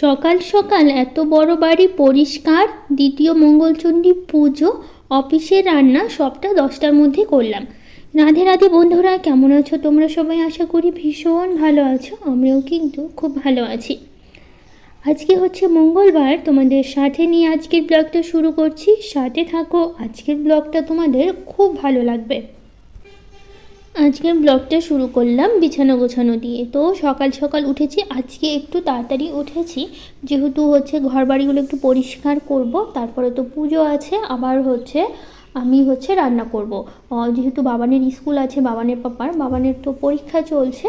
সকাল সকাল এত বড় বাড়ি পরিষ্কার, দ্বিতীয় মঙ্গলচণ্ডী পুজো, অফিসের রান্না সবটা 10টার মধ্যে করলাম। রাধে রাধে বন্ধুরা, কেমন আছো তোমরা সবাই? আশা করি ভীষণ ভালো আছো। আমিও কিন্তু খুব ভালো আছি। আজকে হচ্ছে মঙ্গলবার, তোমাদের সাথে নিয়ে আজকের ব্লগটা শুরু করছি। সাথে থাকো, আজকের ব্লগটা তোমাদের খুব ভালো লাগবে। আজকের ব্লগটা শুরু করলাম বিছানা গোছানো দিয়ে। তো সকাল সকাল উঠেছি, আজকে একটু তাড়াতাড়ি উঠেছি, যেহেতু হচ্ছে ঘর বাড়িগুলো একটু পরিষ্কার করব। তারপরে তো পুজো আছে, আবার হচ্ছে আমি হচ্ছে রান্না করব। যেহেতু বাবানের স্কুল আছে, বাবানের তো পরীক্ষা চলছে।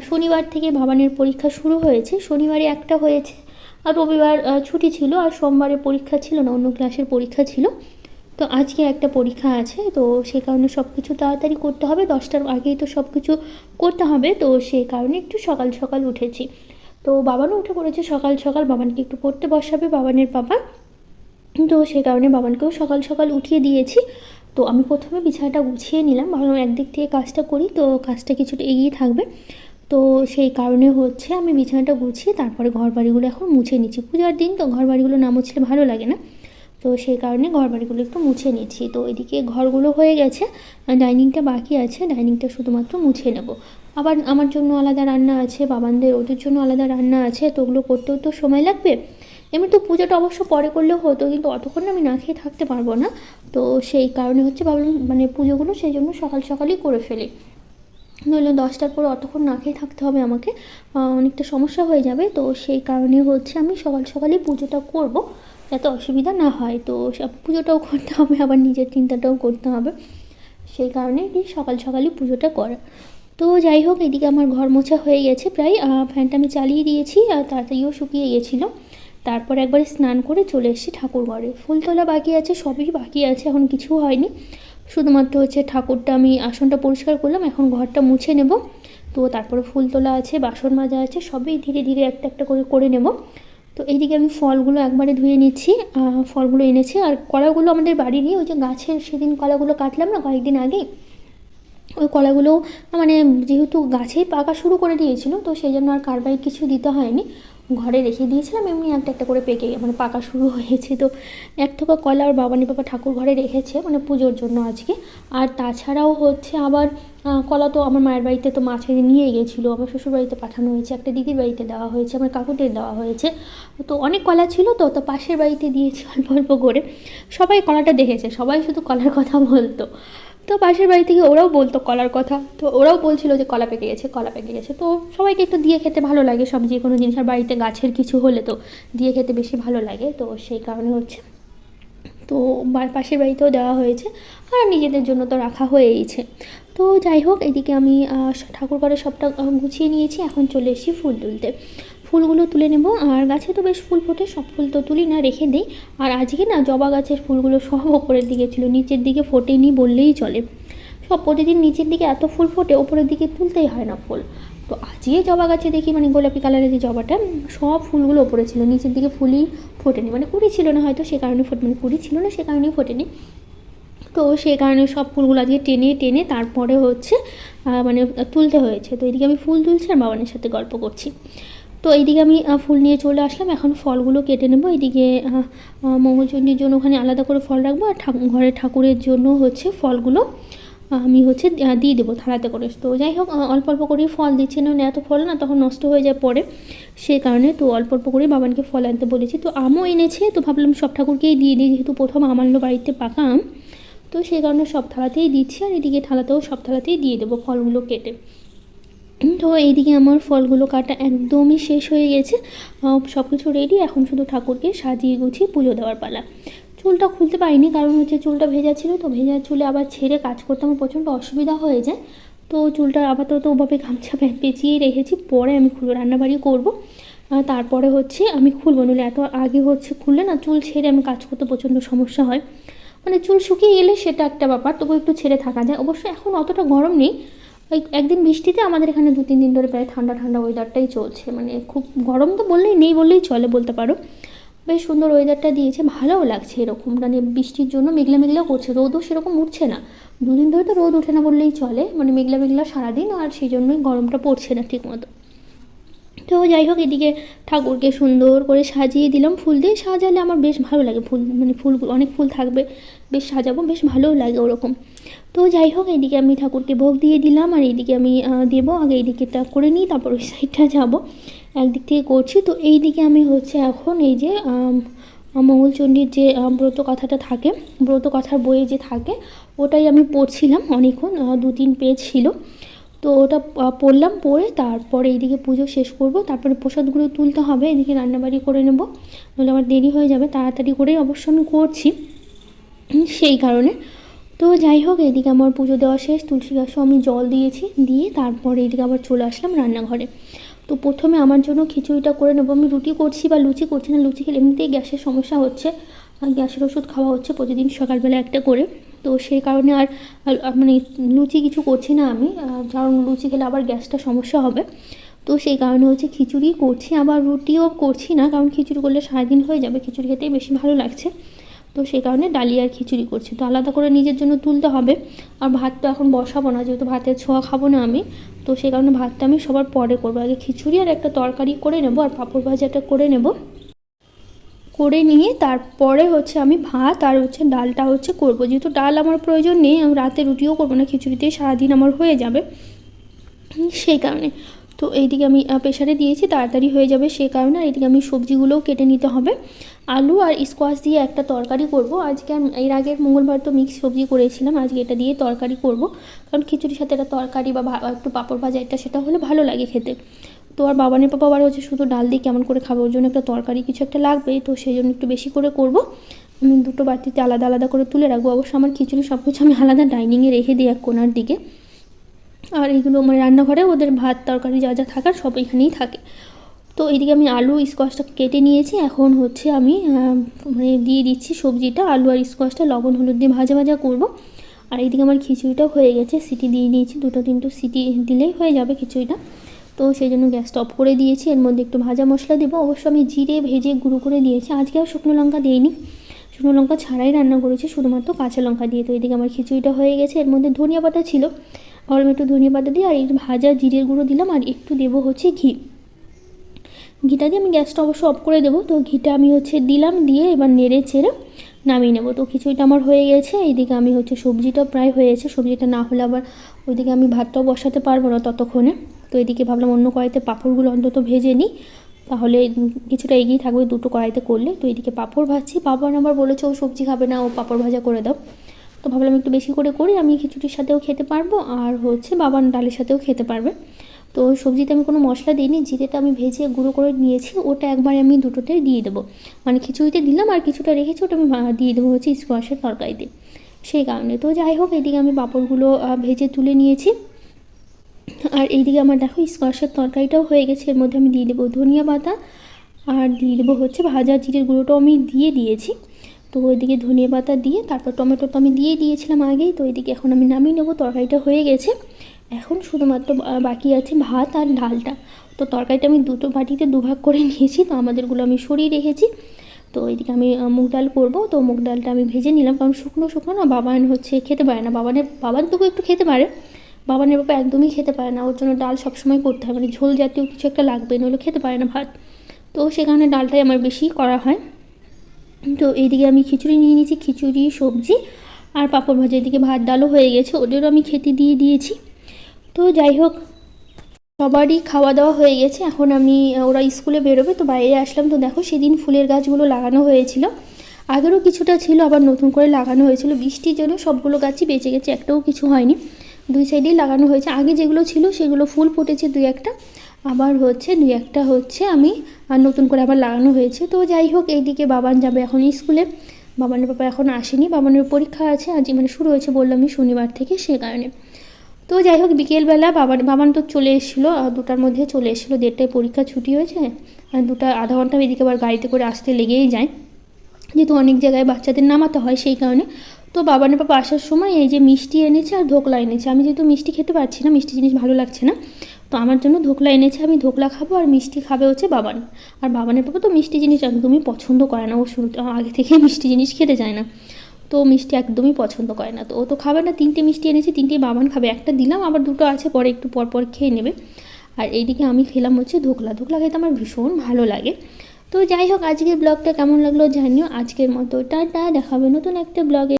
শনিবার থেকে বাবানের পরীক্ষা শুরু হয়েছে। শনিবারে একটা হয়েছে, আর রবিবার ছুটি ছিল, আর সোমবারে পরীক্ষা ছিল না, অন্য ক্লাসের পরীক্ষা ছিল। তো আজকে একটা পরীক্ষা আছে, তো সেই কারণে সব কিছু তাড়াতাড়ি করতে হবে, 10টার আগেই তো সব কিছু করতে হবে। তো সেই কারণে একটু সকাল সকাল উঠেছি। তো বাবানও উঠে পড়েছে সকাল সকাল, বাবানকে একটু পড়তে বসাবে বাবানের পাপা। তো সেই কারণে বাবানকেও সকাল সকাল উঠিয়ে দিয়েছি। তো আমি প্রথমে বিছানাটা গুছিয়ে নিলাম, ভাবলাম একদিক থেকে কাজটা করি, তো কাজটা কিছুটা এগিয়ে থাকবে। তো সেই কারণে হচ্ছে আমি বিছানাটা গুছিয়ে তারপরে ঘর বাড়িগুলো এখন মুছে নিচ্ছি। পূজার দিন তো ঘর বাড়িগুলো না মুছলে ভালো লাগে না, তো সেই কারণে ঘর বাড়িগুলো একটু মুছে নিচ্ছি। তো এদিকে ঘরগুলো হয়ে গেছে, ডাইনিংটা বাকি আছে, ডাইনিংটা শুধুমাত্র মুছে নেব। আবার আমার জন্য আলাদা রান্না আছে, বাবানদের ওদের জন্য আলাদা রান্না আছে, তো ওগুলো করতেও তো সময় লাগবে। এমনি তো পুজোটা অবশ্য পরে করলেও হতো, কিন্তু অতক্ষণ আমি না খেয়ে থাকতে পারবো না। তো সেই কারণে হচ্ছে ভাবলাম মানে পুজোগুলো সেই জন্য সকাল সকালই করে ফেলি, নইলে 10টার পরে অতক্ষণ না খেয়ে থাকতে হবে আমাকে, অনেকটা সমস্যা হয়ে যাবে। তো সেই কারণে হচ্ছে আমি সকাল সকালই পুজোটা করব, যাতে অসুবিধা না হয়। তো পুজোটাও করতে হবে, আবার নিজের চিন্তাটাও করতে হবে, সেই কারণে সকাল সকালই পুজোটা করা। তো যাই হোক, এদিকে আমার ঘর মোছা হয়ে গেছে প্রায়, ফ্যানটা আমি চালিয়ে দিয়েছি, আর তাড়াতাড়িও শুকিয়ে গেছিলো। তারপর একবারে স্নান করে চলে এসেছি ঠাকুর ঘরে। ফুল তোলা বাকি আছে, সবই বাকি আছে, এখন কিছু হয়নি। শুধুমাত্র হচ্ছে ঠাকুরটা আমি আসনটা পরিষ্কার করলাম, এখন ঘরটা মুছে নেব। তো তারপরে ফুল তোলা আছে, বাসন মাজা আছে, সবই ধীরে ধীরে একটা একটা করে করে নেব। তো এইদিকে আমি ফলগুলো একবারে ধুয়ে নিচ্ছি, ফলগুলো এনেছি। আর কলাগুলো আমাদের বাড়িরই, ওই যে গাছের সেদিন কলাগুলো কাটলাম না কয়েকদিন আগেই, ওই কলাগুলো মানে যেহেতু গাছেই পাকা শুরু করে দিয়েছিল, তো সেই জন্য আর কার্বাইড কিছু দিতে হয়নি, ঘরে রেখে দিয়েছিলাম, এমনি একটা একটা করে পেকে মানে পাকা শুরু হয়েছে। তো এক থোকা কলা আর বাবানি বাবা ঠাকুর ঘরে রেখেছে মানে পুজোর জন্য আজকে। আর তাছাড়াও হচ্ছে আবার কলা তো আমার মায়ের বাড়িতে তো মাছে নিয়ে গেছিলো, আমার শ্বশুর বাড়িতে পাঠানো হয়েছে, একটা দিদির বাড়িতে দেওয়া হয়েছে, আমার কাকুদের দেওয়া হয়েছে। তো অনেক কলা ছিল, তো তো পাশের বাড়িতে দিয়েছি অল্প অল্প করে। সবাই কলাটা দেখেছে, সবাই শুধু কলার কথা বলতো। তো পাশের বাড়ি থেকে ওরাও বলতো কলার কথা, তো ওরাও বলছিল যে কলা পেকে গেছে, কলা পেকে গেছে। তো সবাইকে একটু দিয়ে খেতে ভালো লাগে, সব যে কোনো জিনিস, আর বাড়িতে গাছের কিছু হলে তো দিয়ে খেতে বেশি ভালো লাগে। তো সেই কারণে হচ্ছে তো পাশের বাড়িতেও দেওয়া হয়েছে, আর নিজেদের জন্য তো রাখা হয়েইছে। তো যাই হোক, এদিকে আমি ঠাকুর ঘরে সবটা গুছিয়ে নিয়েছি, এখন চলে এসেছি ফুল তুলতে। ফুলগুলো তুলে নেব, আর গাছে তো বেশ ফুল ফোটে, সব ফুল তো তুলি না, রেখে দিই। আর আজকে না জবা গাছের ফুলগুলো সব ওপরের দিকে ছিল, নিচের দিকে ফোটেনি বললেই চলে। সব প্রতিদিন নিচের দিকে এত ফুল ফোটে, ওপরের দিকে তুলতেই হয় না ফুল। তো আজকে জবা গাছে দেখি মানে গোলাপি কালারের যে জবাটা, সব ফুলগুলো ওপরে ছিল, নিচের দিকে ফুলই ফোটেনি, মানে কুড়ি ছিল না হয়তো সে কারণে মানে কুড়ি ছিল না সে কারণেই ফোটেনি। তো সেই কারণে সব ফুলগুলো আজকে টেনে টেনে তারপরে হচ্ছে মানে তুলতে হয়েছে। তো এইদিকে আমি ফুল তুলছি আর বাবানের সাথে গল্প করছি। তো এইদিকে আমি ফুল নিয়ে চলে আসলাম, এখন ফলগুলো কেটে নেবো। এইদিকে মঙ্গলচণ্ডীর জন্য ওখানে আলাদা করে ফল রাখবো, আর ঘরের ঠাকুরের জন্য হচ্ছে ফলগুলো আমি হচ্ছে দিয়ে দেবো থালাতে করে। তো যাই হোক, অল্প অল্প করেই ফল দিচ্ছি, না এত ফল না তখন নষ্ট হয়ে যায় পরে, সেই কারণে তো অল্প অল্প করেই বাবানকে ফল আনতে বলেছি। তো আমও এনেছে, তো ভাবলাম সব ঠাকুরকেই দিয়ে দিই, যেহেতু প্রথম আমারও বাড়িতে পাকা আম, তো সেই কারণে সব থালাতেই দিচ্ছি। আর এদিকে থালাতেও সব থালাতেই দিয়ে দেবো ফলগুলো কেটে। তো এইদিকে আমার ফলগুলো কাটা একদমই শেষ হয়ে গেছে, সব কিছু রেডি, এখন শুধু ঠাকুরকে সাজিয়ে গুছিয়ে পুজো দেওয়ার পালা। চুলটা খুলতে পারিনি, কারণ হচ্ছে চুলটা ভেজা ছিল, তো ভেজা চুলে আবার ছেড়ে কাজ করতে আমার প্রচণ্ড অসুবিধা হয়ে যায়। তো চুলটা আপাতত ওভাবে গামছা পেঁচিয়েই রেখেছি, পরে আমি খুলবো, রান্নাবাড়ি করবো তারপরে হচ্ছে আমি খুলবো, নইলে এত আগে হচ্ছে খুললে না চুল ছেড়ে আমি কাজ করতে প্রচণ্ড সমস্যা হয়। মানে চুল শুকিয়ে গেলে সেটা একটা ব্যাপার, তবু একটু ছেড়ে থাকা যায়। অবশ্য এখন অতটা গরম নেই, ওই একদিন বৃষ্টিতে আমাদের এখানে 2-3 দিন ধরে প্রায় ঠান্ডা ঠান্ডা ওয়েদারটাই চলছে, মানে খুব গরম তো বললেই নেই বললেই চলে বলতে পারো। বেশ সুন্দর ওয়েদারটা দিয়েছে, ভালোও লাগছে এরকম, মানে বৃষ্টির জন্য মেঘলা মেঘলা করছে, রোদও সেরকম উঠছে না, 2 দিন ধরে তো রোদ ওঠে না বললেই চলে, মানে মেঘলা মেঘলা সারাদিন, আর সেই জন্যই গরমটা পড়ছে না ঠিক মতো। তো যাই হোক, এদিকে ঠাকুরকে সুন্দর করে সাজিয়ে দিলাম। ফুল দিয়ে সাজালে আমার বেশ ভালো লাগে, ফুল মানে ফুল অনেক ফুল থাকবে, বেশ সাজাবো, বেশ ভালোও লাগে ওরকম। তো যাই হোক, এইদিকে আমি ঠাকুরকে ভোগ দিয়ে দিলাম, আর এইদিকে আমি দেবো। আগে এইদিকেটা করে নিই, তারপর ওই সাইডটা যাবো, একদিক থেকে করছি। তো এইদিকে আমি হচ্ছে এখন এই যে মঙ্গলচণ্ডীর যে ব্রত কথাটা থাকে, ব্রত কথার বইয়ে যে থাকে, ওটাই আমি পড়ছিলাম অনেকক্ষণ, 2-3 পেজ ছিল। তো ওটা পড়লাম, পড়ে তারপরে এইদিকে পুজো শেষ করব, তারপরে প্রসাদগুলো তুলতে হবে, এদিকে রান্নাবাড়ি করে নেব, নাহলে আমার দেরি হয়ে যাবে। তাড়াতাড়ি করে অবশ্য আমি করছি সেই কারণে। তো যাই হোক, এদিকে আমার পুজো দেওয়া শেষ, তুলসী গাছও আমি জল দিয়েছি, দিয়ে তারপরে এদিকে আবার চলে আসলাম রান্নাঘরে। তো প্রথমে আমার জন্য খিচুড়িটা করে নেবো। আমি রুটি করছি বা লুচি করছি না, লুচি খেলে এমনিতেই গ্যাসের সমস্যা হচ্ছে, আর গ্যাসের ওষুধ খাওয়া হচ্ছে প্রতিদিন সকালবেলা একটা করে। তো সেই কারণে আর মানে লুচি কিছু করছি না আমি, কারণ লুচি খেলে আবার গ্যাসটা সমস্যা হবে। তো সেই কারণে হচ্ছে খিচুড়ি করছি, আবার রুটিও করছি না, কারণ খিচুড়ি করলে সারাদিন হয়ে যাবে, খিচুড়ি খেতেই বেশি ভালো লাগছে। তো সেই কারণে ডালিয়া আর খিচুড়ি করছি। তো আলাদা করে নিজের জন্য তুলতে হবে, আর ভাত তো এখন বসাবো না, যেহেতু ভাতের ছোঁয়া খাবো না আমি। তো সেই কারণে ভাতটা আমি সবার পরে করবো, আগে খিচুড়ি আর একটা তরকারি করে নেবো, আর পাঁপড় ভাজাটা করে নেব, করে নিয়ে তারপরে হচ্ছে আমি ভাত আর হচ্ছে ডালটা হচ্ছে করবো। যেহেতু ডাল আমার প্রয়োজন নেই, আমি রাতে রুটিও করবো না, খিচুড়িতেই সারাদিন আমার হয়ে যাবে সেই কারণে। তো এইদিকে আমি প্রেশারে দিয়েছি, তাড়াতাড়ি হয়ে যাবে সেই কারণে। আর এইদিকে আমি সবজিগুলোও কেটে নিতে হবে, আলু আর স্কোয়াশ দিয়ে একটা তরকারি করব আজকে। এর আগের মঙ্গলবার তো মিক্স সবজি করেছিলাম, আজকে এটা দিয়ে তরকারি করব, কারণ খিচুড়ির সাথে একটা তরকারি বা একটু পাঁপড় ভাজা, এটা সেটা হলে ভালো লাগে খেতে। তো আর বাবানের পাপা আবার হচ্ছে শুধু ডাল দিয়ে কেমন করে খাবো, ওর জন্য একটা তরকারি কিছু একটা লাগবেই, তো সেই জন্য একটু বেশি করে করব। আমি দুটো বাটিতে আলাদা আলাদা করে তুলে রাখবো। অবশ্য আমার খিচুড়ি সব কিছু আমি আলাদা ডাইনিংয়ে রেখে দিই এক কোণার দিকে, আর এগুলো মানে রান্নাঘরে ওদের ভাত তরকারি যা যা থাকার সব এখানেই থাকে। তো এইদিকে আমি আলু স্কোয়াশটা কেটে নিয়েছি, এখন হচ্ছে আমি মানে দিয়ে দিচ্ছি সবজিটা, আলু আর স্কোয়াশটা লবণ হলুদ দিয়ে ভাজা ভাজা করব। আর এইদিকে আমার খিচুড়িটাও হয়ে গেছে, সিটি দিয়ে নিয়েছি, 2-3 সিটি দিলেই হয়ে যাবে খিচুড়িটা। তো সেই জন্য গ্যাসটা অফ করে দিয়েছি, এর মধ্যে একটু ভাজা মশলা দেবো। অবশ্য আমি জিরে ভেজে গুঁড়ো করে দিয়েছি, আজকে আর শুকনো লঙ্কা দিইনি, শুকনো লঙ্কা ছাড়াই রান্না করেছি, শুধুমাত্র কাঁচা লঙ্কা দিয়ে। তো এইদিকে আমার খিচুড়িটা হয়ে গেছে, এর মধ্যে ধনিয়া পাতা ছিল, অল্প একটু ধনিয়া পাতা দিয়ে আর একটু ভাজা জিরের গুঁড়ো দিলাম, আর একটু দেবো হচ্ছে ঘি। ঘিটা দিয়ে আমি গ্যাসটা অবশ্য অফ করে দেবো। তো ঘিটা আমি হচ্ছে দিলাম, দিয়ে এবার নেড়ে চেড়ে নামিয়ে নেবো। তো খিচুড়িটা আমার হয়ে গেছে, এইদিকে আমি হচ্ছে সবজিটা প্রায় হয়েছে, সবজিটা না হলে আবার ওইদিকে আমি ভাতটাও বসাতে পারবো না ততক্ষণে। তো এদিকে ভাবলাম অন্য কড়াইতে পাঁপড়গুলো অন্তত ভেজে নিই, তাহলে কিছুটা এগিয়ে থাকবে দুটো কড়াইতে করলে। তো এদিকে পাঁপড় ভাজছি, বাবা আবার বলেছে ও সবজি খাবে না, ও পাঁপড় ভাজা করে দাও। তো ভাবলাম একটু বেশি করে করি, আমি খিচুড়ির সাথেও খেতে পারবো, আর হচ্ছে বাবার ডালের সাথেও খেতে পারবে। তো সবজিতে আমি কোনো মশলা দিইনি, জিরেটা আমি ভেজে গুঁড়ো করে নিয়েছি, ওটা একবার আমি দুটোতে দিয়ে দেবো, মানে খিচুড়িতে দিলাম আর কিছুটা রেখেছি, ওটা আমি দিয়ে দেবো হচ্ছে স্কোয়াশের তরকারিতে সেই কারণে। তো যাই হোক, এদিকে আমি পাঁপড়গুলো ভেজে তুলে নিয়েছি, আর এইদিকে আমার দেখো স্কোয়াশের তরকারিটাও হয়ে গেছে। এর মধ্যে আমি দিয়ে দেবো ধনিয়া পাতা, আর দিয়ে দেবো হচ্ছে ভাজা জিরের গুঁড়োটাও আমি দিয়ে দিয়েছি। তো ওইদিকে ধনিয়া পাতা দিয়ে তারপর টমেটো তো আমি দিয়ে দিয়েছিলাম আগেই। তো এইদিকে এখন আমি নামিয়ে নেবো, তরকারিটা হয়ে গেছে, এখন শুধুমাত্র বাকি আছে ভাত আর ডালটা। তো তরকারিটা আমি দুটো বাটিতে দুভাগ করে নিয়েছি, তো আমাদেরগুলো আমি সরিয়ে রেখেছি। তো এইদিকে আমি মুগ ডাল করবো, তো মুগ ডালটা আমি ভেজে নিলাম, কারণ শুকনো শুকনো না বাবান হচ্ছে খেতে পারে না, বাবান তবু একটু খেতে পারে, বাবানের বাবা একদমই খেতে পারে না, ওর জন্য ডাল সবসময় করতে হয়, মানে ঝোল জাতীয় কিছু একটা লাগবে, নইলে খেতে পারে না ভাত। তো সেখানে ডালটাই আমার বেশি করা হয়। তো এইদিকে আমি খিচুড়ি নিয়ে নিয়েছি, খিচুড়ি সবজি আর পাঁপড় ভাজা, এদিকে ভাত ডালও হয়ে গেছে, ওদেরও আমি খেতে দিয়ে দিয়েছি। তো যাই হোক, সবারই খাওয়া দাওয়া হয়ে গেছে, এখন আমি ওরা স্কুলে বেরোবে, তো বাইরে আসলাম। তো দেখো সেদিন ফুলের গাছগুলো লাগানো হয়েছিল, আগেরও কিছুটা ছিল, আবার নতুন করে লাগানো হয়েছিল, বৃষ্টির জন্য সবগুলো গাছই বেঁচে গেছে, একটাও কিছু হয়নি, দুই সাইডেই লাগানো হয়েছে। আগে যেগুলো ছিল সেগুলো ফুল ফুটেছে 2-1টা, আবার হচ্ছে 2-1টা হচ্ছে আমি আর নতুন করে আবার লাগানো হয়েছে। তো যাই হোক, এইদিকে বাবান যাবে এখন স্কুলে, বাবানের পাপা এখন আসেনি, বাবানের পরীক্ষা আছে আজ, মানে শুরু হয়েছে বললামই শনিবার থেকে, সে কারণে। তো যাই হোক, বিকেলবেলা বাবান তো চলে এসেছিলো, 2টার মধ্যে চলে এসেছিলো, 1:30টায় পরীক্ষা ছুটি হয়েছে, আর 2টা আধা ঘন্টা এদিকে আবার গাড়িতে করে আসতে লেগেই যায়, যেহেতু অনেক জায়গায় বাচ্চাদের নামাতে হয় সেই কারণে। তো বাবানের পাপা আসার সময় এই যে মিষ্টি এনেছে আর ধোকলা এনেছে, আমি যেহেতু মিষ্টি খেতে পারছি না, মিষ্টি জিনিস ভালো লাগছে না, তো আমার জন্য ধোকলা এনেছে, আমি ধোকলা খাবো, আর মিষ্টি খাবে হচ্ছে বাবান। আর বাবানের পাপা তো মিষ্টি জিনিস একদমই পছন্দ করে না, ও আগে থেকে মিষ্টি জিনিস খেতে যায় না, তো মিষ্টি একদমই পছন্দ করে না, তো ও তো খাবে না। 3টে মিষ্টি এনেছে, 3টেই বাবান খাবে, একটা দিলাম, আবার 2টো আছে, পরে একটু পর পর খেয়ে নেবে। আর এইদিকে আমি খেলাম হচ্ছে ধোকলা। ধোকলা খেতে আমার ভীষণ ভালো লাগে। তো যাই হোক, আজকের ব্লগটা কেমন লাগলো জানিও। আজকের মতো টাটা, দেখাবে নতুন একটা ব্লগে।